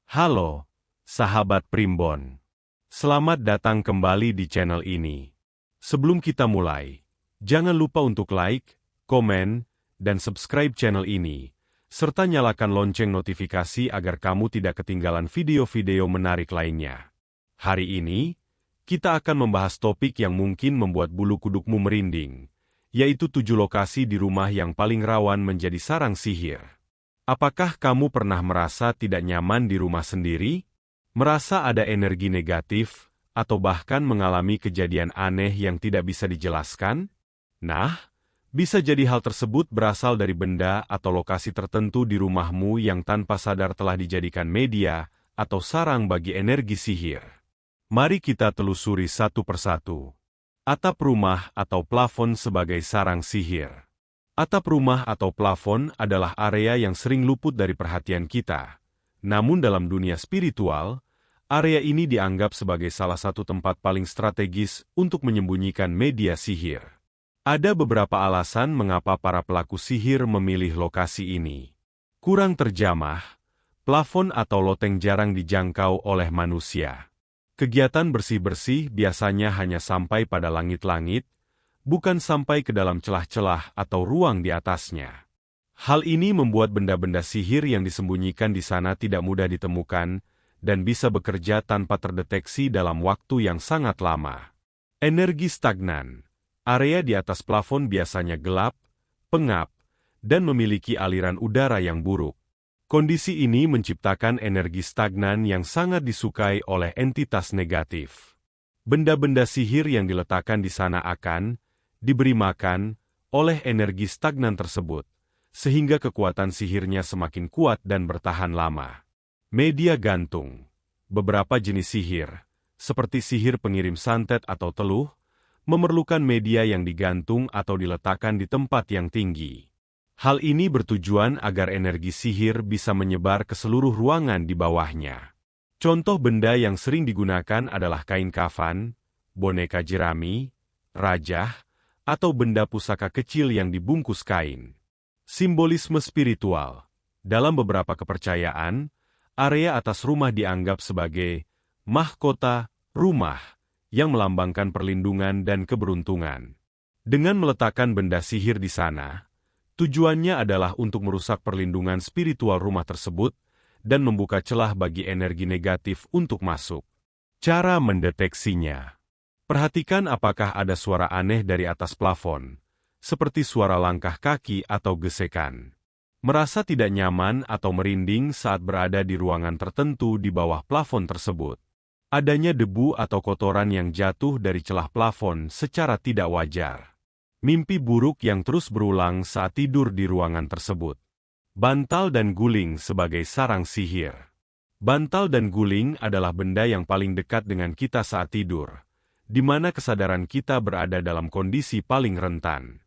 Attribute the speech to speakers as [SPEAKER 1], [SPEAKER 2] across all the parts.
[SPEAKER 1] Halo, sahabat Primbon. Selamat datang kembali di channel ini. Sebelum kita mulai, jangan lupa untuk like, komen, dan subscribe channel ini, serta nyalakan lonceng notifikasi agar kamu tidak ketinggalan video-video menarik lainnya. Hari ini, kita akan membahas topik yang mungkin membuat bulu kudukmu merinding, yaitu 7 lokasi di rumah yang paling rawan menjadi sarang sihir. Apakah kamu pernah merasa tidak nyaman di rumah sendiri? Merasa ada energi negatif, atau bahkan mengalami kejadian aneh yang tidak bisa dijelaskan? Nah, bisa jadi hal tersebut berasal dari benda atau lokasi tertentu di rumahmu yang tanpa sadar telah dijadikan media atau sarang bagi energi sihir. Mari kita telusuri satu persatu. Atap rumah atau plafon sebagai sarang sihir. Atap rumah atau plafon adalah area yang sering luput dari perhatian kita. Namun dalam dunia spiritual, area ini dianggap sebagai salah satu tempat paling strategis untuk menyembunyikan media sihir. Ada beberapa alasan mengapa para pelaku sihir memilih lokasi ini. Kurang terjamah, plafon atau loteng jarang dijangkau oleh manusia. Kegiatan bersih-bersih biasanya hanya sampai pada langit-langit, bukan sampai ke dalam celah-celah atau ruang di atasnya. Hal ini membuat benda-benda sihir yang disembunyikan di sana tidak mudah ditemukan dan bisa bekerja tanpa terdeteksi dalam waktu yang sangat lama. Energi stagnan. Area di atas plafon biasanya gelap, pengap, dan memiliki aliran udara yang buruk. Kondisi ini menciptakan energi stagnan yang sangat disukai oleh entitas negatif. Benda-benda sihir yang diletakkan di sana akan diberi makan oleh energi stagnan tersebut, sehingga kekuatan sihirnya semakin kuat dan bertahan lama. Media gantung. Beberapa jenis sihir, seperti sihir pengirim santet atau teluh, memerlukan media yang digantung atau diletakkan di tempat yang tinggi. Hal ini bertujuan agar energi sihir bisa menyebar ke seluruh ruangan di bawahnya. Contoh benda yang sering digunakan adalah kain kafan, boneka jerami, rajah, atau benda pusaka kecil yang dibungkus kain. Simbolisme spiritual. Dalam beberapa kepercayaan, area atas rumah dianggap sebagai mahkota rumah yang melambangkan perlindungan dan keberuntungan. Dengan meletakkan benda sihir di sana, tujuannya adalah untuk merusak perlindungan spiritual rumah tersebut dan membuka celah bagi energi negatif untuk masuk. Cara mendeteksinya. Perhatikan apakah ada suara aneh dari atas plafon, seperti suara langkah kaki atau gesekan. Merasa tidak nyaman atau merinding saat berada di ruangan tertentu di bawah plafon tersebut. Adanya debu atau kotoran yang jatuh dari celah plafon secara tidak wajar. Mimpi buruk yang terus berulang saat tidur di ruangan tersebut. Bantal dan guling sebagai sarang sihir. Bantal dan guling adalah benda yang paling dekat dengan kita saat tidur, di mana kesadaran kita berada dalam kondisi paling rentan.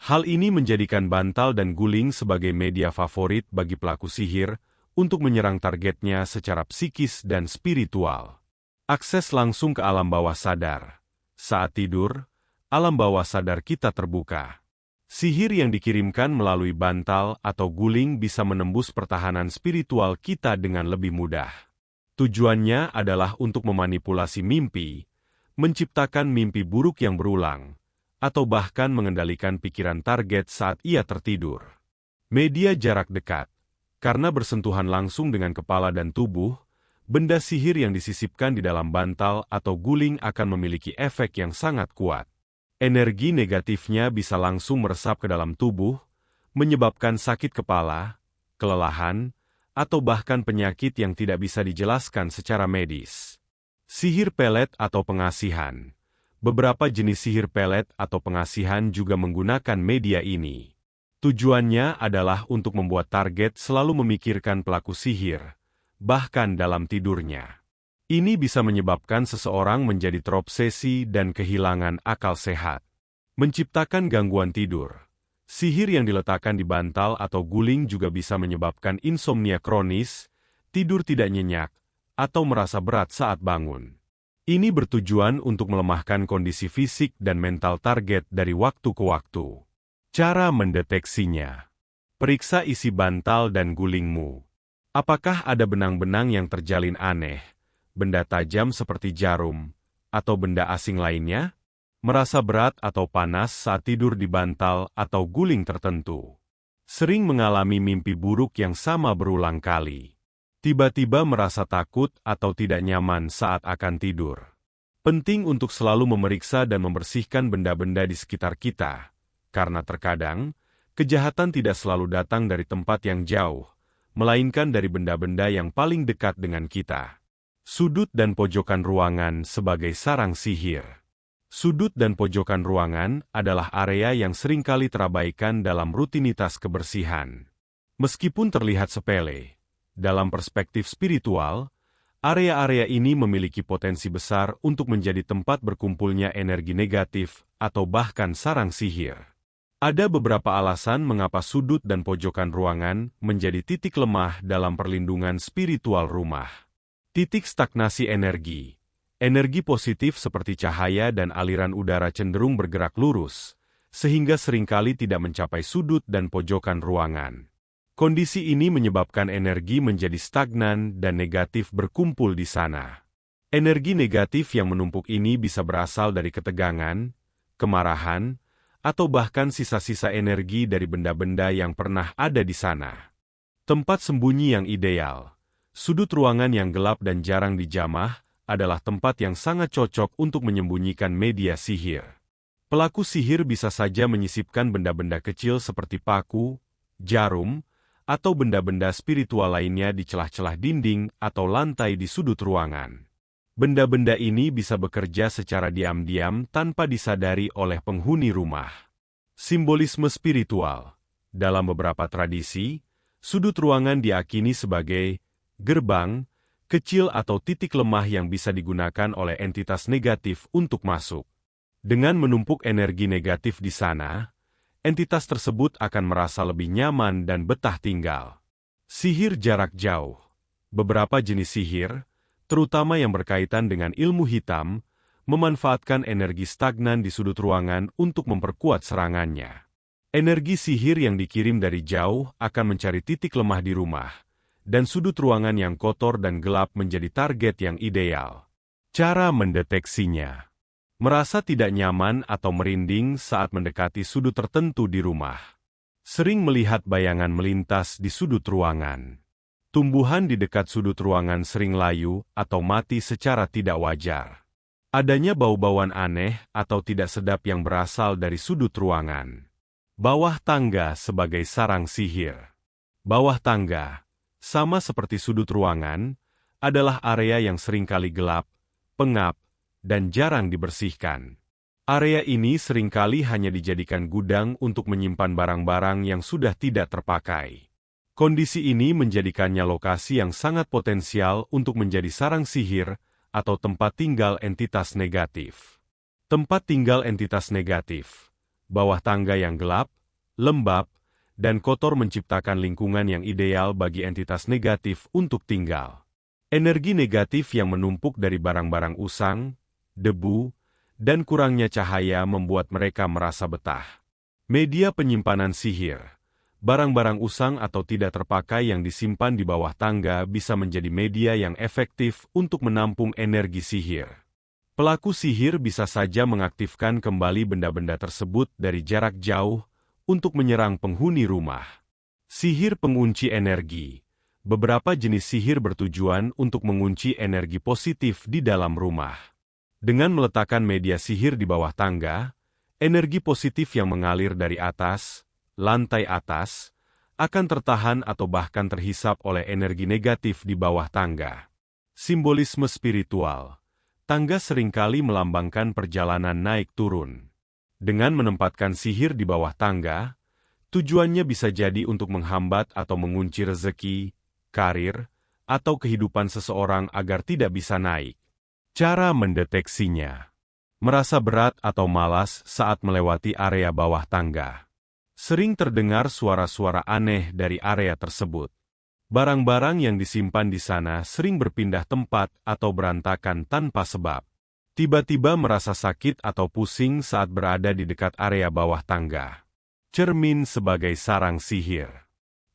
[SPEAKER 1] Hal ini menjadikan bantal dan guling sebagai media favorit bagi pelaku sihir untuk menyerang targetnya secara psikis dan spiritual. Akses langsung ke alam bawah sadar. Saat tidur, alam bawah sadar kita terbuka. Sihir yang dikirimkan melalui bantal atau guling bisa menembus pertahanan spiritual kita dengan lebih mudah. Tujuannya adalah untuk memanipulasi mimpi, menciptakan mimpi buruk yang berulang, atau bahkan mengendalikan pikiran target saat ia tertidur. Media jarak dekat. Karena bersentuhan langsung dengan kepala dan tubuh, benda sihir yang disisipkan di dalam bantal atau guling akan memiliki efek yang sangat kuat. Energi negatifnya bisa langsung meresap ke dalam tubuh, menyebabkan sakit kepala, kelelahan, atau bahkan penyakit yang tidak bisa dijelaskan secara medis. Sihir pelet atau pengasihan. Beberapa jenis sihir pelet atau pengasihan juga menggunakan media ini. Tujuannya adalah untuk membuat target selalu memikirkan pelaku sihir, bahkan dalam tidurnya. Ini bisa menyebabkan seseorang menjadi terobsesi dan kehilangan akal sehat. Menciptakan gangguan tidur. Sihir yang diletakkan di bantal atau guling juga bisa menyebabkan insomnia kronis, tidur tidak nyenyak, atau merasa berat saat bangun. Ini bertujuan untuk melemahkan kondisi fisik dan mental target dari waktu ke waktu. Cara mendeteksinya. Periksa isi bantal dan gulingmu. Apakah ada benang-benang yang terjalin aneh, benda tajam seperti jarum, atau benda asing lainnya? Merasa berat atau panas saat tidur di bantal atau guling tertentu. Sering mengalami mimpi buruk yang sama berulang kali. Tiba-tiba merasa takut atau tidak nyaman saat akan tidur. Penting untuk selalu memeriksa dan membersihkan benda-benda di sekitar kita, karena terkadang, kejahatan tidak selalu datang dari tempat yang jauh, melainkan dari benda-benda yang paling dekat dengan kita. Sudut dan pojokan ruangan sebagai sarang sihir. Sudut dan pojokan ruangan adalah area yang seringkali terabaikan dalam rutinitas kebersihan. Meskipun terlihat sepele, dalam perspektif spiritual, area-area ini memiliki potensi besar untuk menjadi tempat berkumpulnya energi negatif atau bahkan sarang sihir. Ada beberapa alasan mengapa sudut dan pojokan ruangan menjadi titik lemah dalam perlindungan spiritual rumah. Titik stagnasi energi. Energi positif seperti cahaya dan aliran udara cenderung bergerak lurus, sehingga seringkali tidak mencapai sudut dan pojokan ruangan. Kondisi ini menyebabkan energi menjadi stagnan dan negatif berkumpul di sana. Energi negatif yang menumpuk ini bisa berasal dari ketegangan, kemarahan, atau bahkan sisa-sisa energi dari benda-benda yang pernah ada di sana. Tempat sembunyi yang ideal. Sudut ruangan yang gelap dan jarang dijamah adalah tempat yang sangat cocok untuk menyembunyikan media sihir. Pelaku sihir bisa saja menyisipkan benda-benda kecil seperti paku, jarum, atau benda-benda spiritual lainnya di celah-celah dinding atau lantai di sudut ruangan. Benda-benda ini bisa bekerja secara diam-diam tanpa disadari oleh penghuni rumah. Simbolisme spiritual. Dalam beberapa tradisi, sudut ruangan diyakini sebagai gerbang, kecil atau titik lemah yang bisa digunakan oleh entitas negatif untuk masuk. Dengan menumpuk energi negatif di sana, entitas tersebut akan merasa lebih nyaman dan betah tinggal. Sihir jarak jauh. Beberapa jenis sihir, terutama yang berkaitan dengan ilmu hitam, memanfaatkan energi stagnan di sudut ruangan untuk memperkuat serangannya. Energi sihir yang dikirim dari jauh akan mencari titik lemah di rumah, dan sudut ruangan yang kotor dan gelap menjadi target yang ideal. Cara mendeteksinya. Merasa tidak nyaman atau merinding saat mendekati sudut tertentu di rumah. Sering melihat bayangan melintas di sudut ruangan. Tumbuhan di dekat sudut ruangan sering layu atau mati secara tidak wajar. Adanya bau-bauan aneh atau tidak sedap yang berasal dari sudut ruangan. Bawah tangga sebagai sarang sihir. Bawah tangga, sama seperti sudut ruangan, adalah area yang seringkali gelap, pengap, dan jarang dibersihkan. Area ini seringkali hanya dijadikan gudang untuk menyimpan barang-barang yang sudah tidak terpakai. Kondisi ini menjadikannya lokasi yang sangat potensial untuk menjadi sarang sihir atau tempat tinggal entitas negatif. Tempat tinggal entitas negatif. Bawah tangga yang gelap, lembab, dan kotor menciptakan lingkungan yang ideal bagi entitas negatif untuk tinggal. Energi negatif yang menumpuk dari barang-barang usang, debu, dan kurangnya cahaya membuat mereka merasa betah. Media penyimpanan sihir. Barang-barang usang atau tidak terpakai yang disimpan di bawah tangga bisa menjadi media yang efektif untuk menampung energi sihir. Pelaku sihir bisa saja mengaktifkan kembali benda-benda tersebut dari jarak jauh untuk menyerang penghuni rumah. Sihir pengunci energi. Beberapa jenis sihir bertujuan untuk mengunci energi positif di dalam rumah. Dengan meletakkan media sihir di bawah tangga, energi positif yang mengalir dari atas, lantai atas, akan tertahan atau bahkan terhisap oleh energi negatif di bawah tangga. Simbolisme spiritual. Tangga seringkali melambangkan perjalanan naik turun. Dengan menempatkan sihir di bawah tangga, tujuannya bisa jadi untuk menghambat atau mengunci rezeki, karir, atau kehidupan seseorang agar tidak bisa naik. Cara mendeteksinya. Merasa berat atau malas saat melewati area bawah tangga. Sering terdengar suara-suara aneh dari area tersebut. Barang-barang yang disimpan di sana sering berpindah tempat atau berantakan tanpa sebab. Tiba-tiba merasa sakit atau pusing saat berada di dekat area bawah tangga. Cermin sebagai sarang sihir.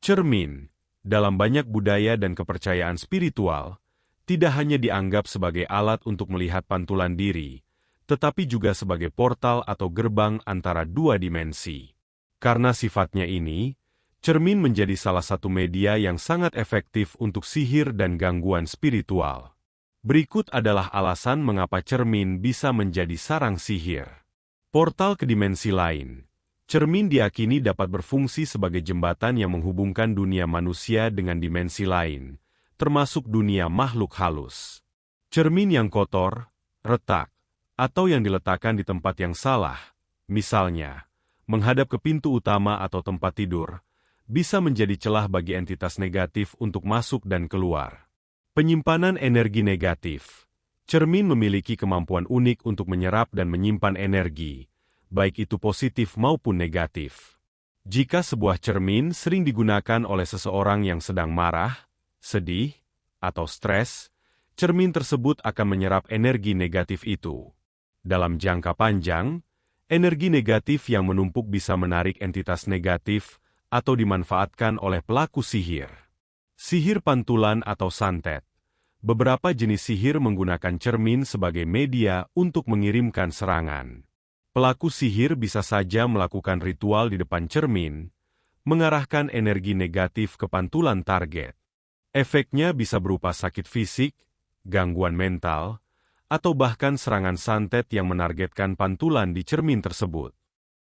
[SPEAKER 1] Cermin. Dalam banyak budaya dan kepercayaan spiritual, tidak hanya dianggap sebagai alat untuk melihat pantulan diri, tetapi juga sebagai portal atau gerbang antara dua dimensi. Karena sifatnya ini, cermin menjadi salah satu media yang sangat efektif untuk sihir dan gangguan spiritual. Berikut adalah alasan mengapa cermin bisa menjadi sarang sihir. Portal ke dimensi lain. Cermin diyakini dapat berfungsi sebagai jembatan yang menghubungkan dunia manusia dengan dimensi lain, termasuk dunia makhluk halus. Cermin yang kotor, retak, atau yang diletakkan di tempat yang salah, misalnya, menghadap ke pintu utama atau tempat tidur, bisa menjadi celah bagi entitas negatif untuk masuk dan keluar. Penyimpanan energi negatif. Cermin memiliki kemampuan unik untuk menyerap dan menyimpan energi, baik itu positif maupun negatif. Jika sebuah cermin sering digunakan oleh seseorang yang sedang marah, sedih, atau stres, cermin tersebut akan menyerap energi negatif itu. Dalam jangka panjang, energi negatif yang menumpuk bisa menarik entitas negatif atau dimanfaatkan oleh pelaku sihir. Sihir pantulan atau santet. Beberapa jenis sihir menggunakan cermin sebagai media untuk mengirimkan serangan. Pelaku sihir bisa saja melakukan ritual di depan cermin, mengarahkan energi negatif ke pantulan target. Efeknya bisa berupa sakit fisik, gangguan mental, atau bahkan serangan santet yang menargetkan pantulan di cermin tersebut.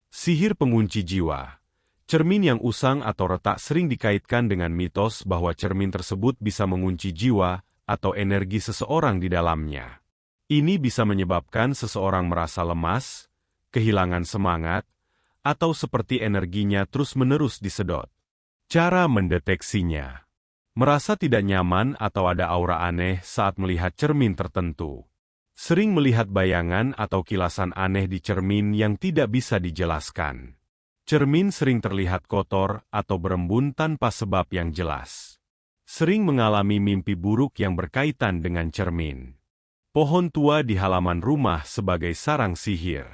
[SPEAKER 1] Sihir pengunci jiwa. Cermin yang usang atau retak sering dikaitkan dengan mitos bahwa cermin tersebut bisa mengunci jiwa atau energi seseorang di dalamnya. Ini bisa menyebabkan seseorang merasa lemas, kehilangan semangat, atau seperti energinya terus-menerus disedot. Cara mendeteksinya. Merasa tidak nyaman atau ada aura aneh saat melihat cermin tertentu. Sering melihat bayangan atau kilasan aneh di cermin yang tidak bisa dijelaskan. Cermin sering terlihat kotor atau berembun tanpa sebab yang jelas. Sering mengalami mimpi buruk yang berkaitan dengan cermin. Pohon tua di halaman rumah sebagai sarang sihir.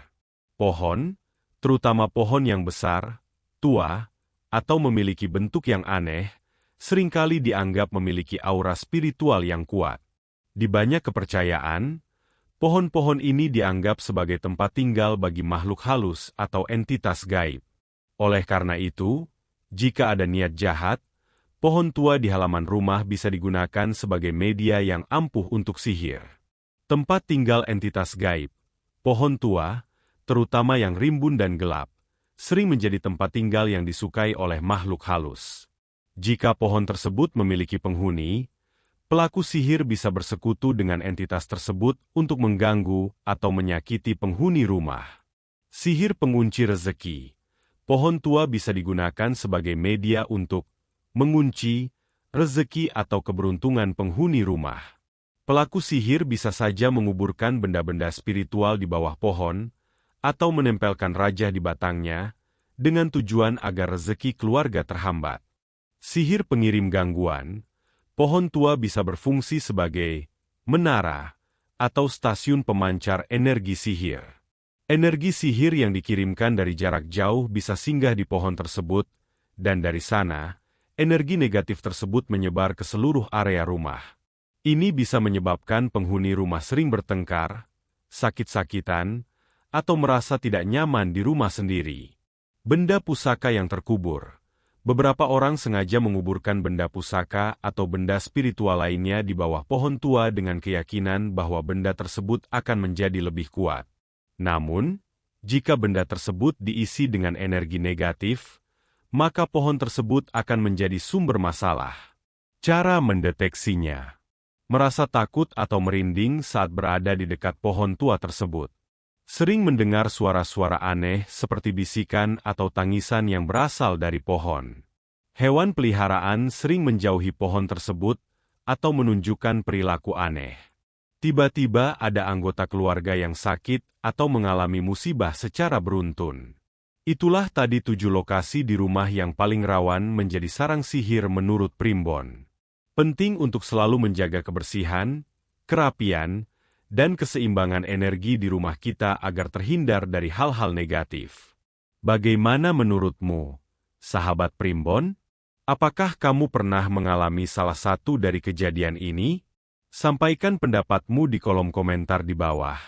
[SPEAKER 1] Pohon, terutama pohon yang besar, tua, atau memiliki bentuk yang aneh, seringkali dianggap memiliki aura spiritual yang kuat. Di banyak kepercayaan, pohon-pohon ini dianggap sebagai tempat tinggal bagi makhluk halus atau entitas gaib. Oleh karena itu, jika ada niat jahat, pohon tua di halaman rumah bisa digunakan sebagai media yang ampuh untuk sihir. Tempat tinggal entitas gaib. Pohon tua, terutama yang rimbun dan gelap, sering menjadi tempat tinggal yang disukai oleh makhluk halus. Jika pohon tersebut memiliki penghuni, pelaku sihir bisa bersekutu dengan entitas tersebut untuk mengganggu atau menyakiti penghuni rumah. Sihir pengunci rezeki. Pohon tua bisa digunakan sebagai media untuk mengunci rezeki atau keberuntungan penghuni rumah. Pelaku sihir bisa saja menguburkan benda-benda spiritual di bawah pohon, atau menempelkan rajah di batangnya, dengan tujuan agar rezeki keluarga terhambat. Sihir pengirim gangguan. Pohon tua bisa berfungsi sebagai menara atau stasiun pemancar energi sihir. Energi sihir yang dikirimkan dari jarak jauh bisa singgah di pohon tersebut, dan dari sana, energi negatif tersebut menyebar ke seluruh area rumah. Ini bisa menyebabkan penghuni rumah sering bertengkar, sakit-sakitan, atau merasa tidak nyaman di rumah sendiri. Benda pusaka yang terkubur. Beberapa orang sengaja menguburkan benda pusaka atau benda spiritual lainnya di bawah pohon tua dengan keyakinan bahwa benda tersebut akan menjadi lebih kuat. Namun, jika benda tersebut diisi dengan energi negatif, maka pohon tersebut akan menjadi sumber masalah. Cara mendeteksinya. Merasa takut atau merinding saat berada di dekat pohon tua tersebut. Sering mendengar suara-suara aneh seperti bisikan atau tangisan yang berasal dari pohon. Hewan peliharaan sering menjauhi pohon tersebut atau menunjukkan perilaku aneh. Tiba-tiba ada anggota keluarga yang sakit atau mengalami musibah secara beruntun. Itulah tadi 7 lokasi di rumah yang paling rawan menjadi sarang sihir menurut Primbon. Penting untuk selalu menjaga kebersihan, kerapian, dan keseimbangan energi di rumah kita agar terhindar dari hal-hal negatif. Bagaimana menurutmu, sahabat Primbon? Apakah kamu pernah mengalami salah satu dari kejadian ini? Sampaikan pendapatmu di kolom komentar di bawah.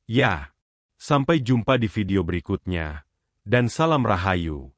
[SPEAKER 1] Ya, sampai jumpa di video berikutnya, dan salam Rahayu.